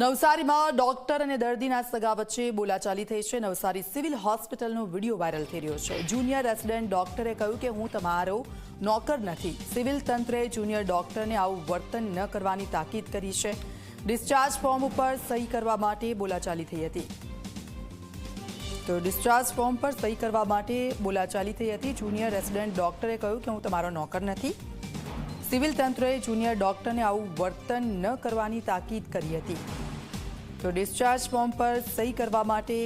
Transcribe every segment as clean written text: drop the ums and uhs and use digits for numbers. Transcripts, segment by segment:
નવસારીમાં ડોક્ટર અને દર્દીના સગા વચ્ચે બોલાચાલી થઈ છે। નવસારી સિવિલ હોસ્પિટલનો વિડીયો વાયરલ થઈ રહ્યો છે। જુનિયર રેસિડેન્ટ ડોક્ટરે કહ્યું કે હું તમારો નોકર નથી। સિવિલ તંત્રે જુનિયર ડોક્ટરને આવું વર્તન ન કરવાની તાકીદ કરી છે। ડિસ્ચાર્જ ફોર્મ ઉપર સહી કરવા માટે બોલાચાલી થઈ હતી। તો ડિસ્ચાર્જ ફોર્મ પર સહી કરવા માટે બોલાચાલી થઈ હતી। જુનિયર રેસિડેન્ટ ડોક્ટરે કહ્યું કે હું તમારો નોકર નથી। સિવિલ તંત્રએ જુનિયર ડોક્ટરને આવું વર્તન ન કરવાની તાકીદ કરી હતી। તો ડિસ્ચાર્જ ફોર્મ પર સહી કરવા માટે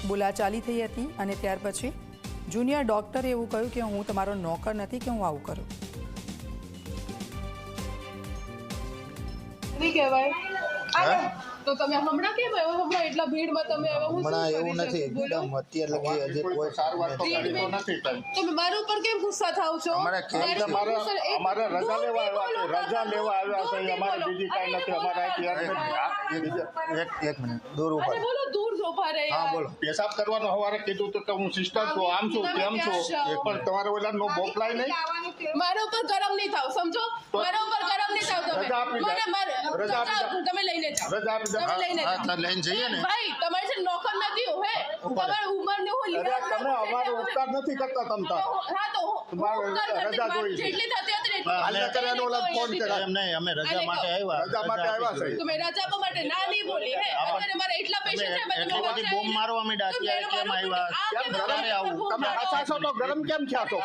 બોલાચાલી થઈ હતી અને ત્યાર પછી જુનિયર ડોક્ટરે એવું કહ્યું કે હું તમારો નોકર નથી કે હું આવું કરું। નહીં કહેવાય તો તમે હમણાં કેમ આવ્યો? હમણાં એટલા ભીડમાં તમે આવ્યો? હું હમણાં એવું નથી મેડમ, અત્યારે લગી હજી કોઈ સારવાર તો તમે મારા ઉપર કેમ ગુસ્સા થાવ છો? અમારે રજા લેવા આવ્યા છે અમારે બીજી કાંઈ નથી। અમારે એક મિનિટ દૂર ઉપર બોલો, દૂર ઉભા રહે। હા બોલો। પેશાબ કરવાનો સવારે કીધું તો કે હું સિસ્ટર છું, આમ છું, તેમ છું, પણ તમારે ઓલા નો બોપલાય નહીં। મારા ઉપર ગરમ નહીં થાવ, સમજો? મારા ઉપર ગરમ નહીં થાવ તમે। રજા આપી દે, રજા આપી દે। તમે લઈને જાઓ, રજા આપી દે। તમે લઈને જાઓ। હા લઈને જઈએ ને ભાઈ તમારે છે નોકર નથી હે, તમારી ઉંમર ને હું લીધા તમે અમારો ઉપકાર નથી કરતા તમતા। હા તો રજા જોઈ છે। જેટલી થતી હતી હાલે કરે ઓલા ફોન કરે એમ નહીં, અમે રજા માટે આવ્યા છે। તમે રજા આપવા માટે ના નહીં બોલી હે। અત્યારે મારા એટલા પેશન્ટ છે, એટલી બધી બોમ્બ મારવા માંડ્યા, અત્યારે કેમ આવ્યા? ક્યારે આવું? તમે આછા છો તો ગરમ કેમ થયા છો?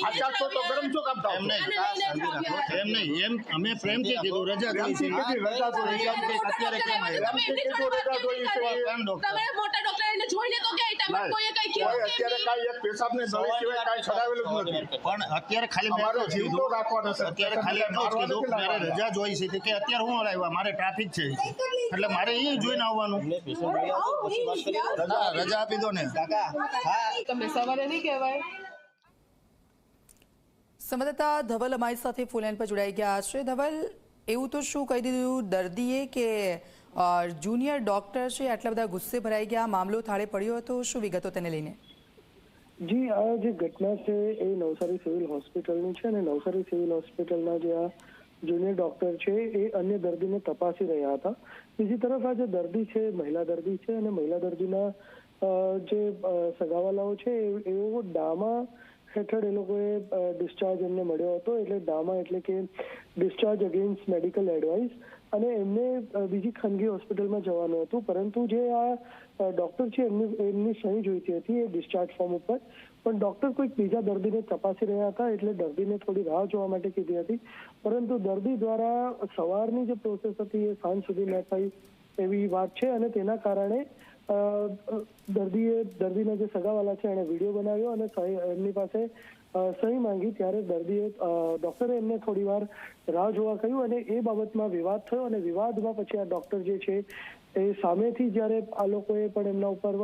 આછા છો તો ગરમ શું કામ થાવ? એમ નહીં, એમ અમે પ્રેમથી કીધું રજા જોઈ છે। રજા જોઈ છે। અત્યારે કેમ આવ્યા? તમે મોટા ડોક્ટર એને જોઈને તો ગયા તમે કોઈ કઈ કીધું અત્યારે કાંઈ એક પેશાબને નળી સિવાય કાંઈ છડાવેલું જ નથી। પણ અત્યારે ખાલી મેં અમારો એટલું જ જીવ તો કીધું, રાખવાનો છે। અત્યારે ખાલી એટલું જ કીધું મારે રજા જોઈ છે કે અત્યારે હું આવ્યા, મારે ટ્રાફિક છે એટલે મારે એ જોઈને આવવાનું। રજા આપી દો ને તમે સવારે નહીં કહેવાય। સંવાદદાતા ધવલ અમારી સાથે ફોન લાઈન પર જોડાઈ ગયા છે। ધવલ, એવું તો શું કહી દીધું દર્દીએ કે જુનિયર ડોક્ટર છે આટલા બધા ગુસ્સે ભરાઈ ગયા, મામલો થાળે પડ્યો હતો, શું વિગતો તેને લઈને? જી, આ જે ઘટના છે એ નવસારી સિવિલ હોસ્પિટલની છે અને નવસારી સિવિલ હોસ્પિટલના જે આ જુનિયર ડોક્ટર છે એ અન્ય દર્દીને તપાસી રહ્યા હતા। બીજી તરફ આ જે દર્દી છે મહિલા દર્દી છે અને મહિલા દર્દીના જે સગાવાલાઓ છે એવો ડામા હેઠળ એ લોકોએ ડિસ્ચાર્જ એમને મળ્યો હતો, એટલે ડામા એટલે કે ડિસ્ચાર્જ અગેન્સ્ટ મેડિકલ એડવાઇસ, અને એમને બીજી ખાનગી હોસ્પિટલમાં જવાનું હતું, પરંતુ જે આ ડોક્ટર છે એમની સહી જોઈતી હતી એ ડિસ્ચાર્જ ફોર્મ ઉપર, પણ ડોક્ટર કોઈક બીજા દર્દીને તપાસી રહ્યા હતા એટલે દર્દીને થોડી રાહ જોવા માટે કીધી હતી, પરંતુ દર્દી દ્વારા સવારની જે પ્રોસેસ હતી એ સાંજ સુધી ન થઈ એવી વાત છે અને તેના કારણે દર્દીના જે સગાવાલા છે એણે વિડીયો બનાવ્યો અને એમની પાસે સહી માંગી, ત્યારે દર્દીએ ડોક્ટરે એમને થોડી વાર રાહ જોવા કહ્યું અને એ બાબતમાં વિવાદ થયો અને વિવાદમાં પછી આ ડોક્ટર જે છે એ સામેથી જ્યારે આ લોકોએ પણ એમના ઉપર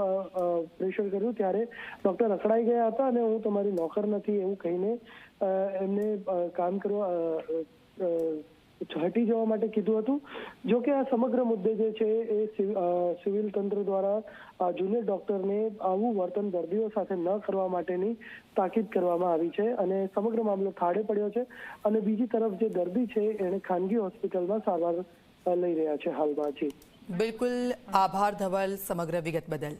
પ્રેશર કર્યું ત્યારે ડોક્ટર અકળાઈ ગયા હતા અને હું તમારી નોકર નથી એવું કહીને એમને કામ કરવા હટી જવા માટે કીધું હતું। જો કે આ સમગ્ર મુદ્દે જે છે એ સિવિલ તંત્ર દ્વારા જુનિયર ડોક્ટરને આવું વર્તન દર્દીઓ સાથે ન કરવા માટેની તાકીદ કરવામાં આવી છે અને સમગ્ર મામલો થાળે પડ્યો છે અને બીજી તરફ જે દર્દી છે એને ખાનગી હોસ્પિટલમાં સારવાર લઈ રહ્યા છે હાલમાં। જી બિલકુલ, આભાર ધવલ સમગ્ર વિગત બદલ।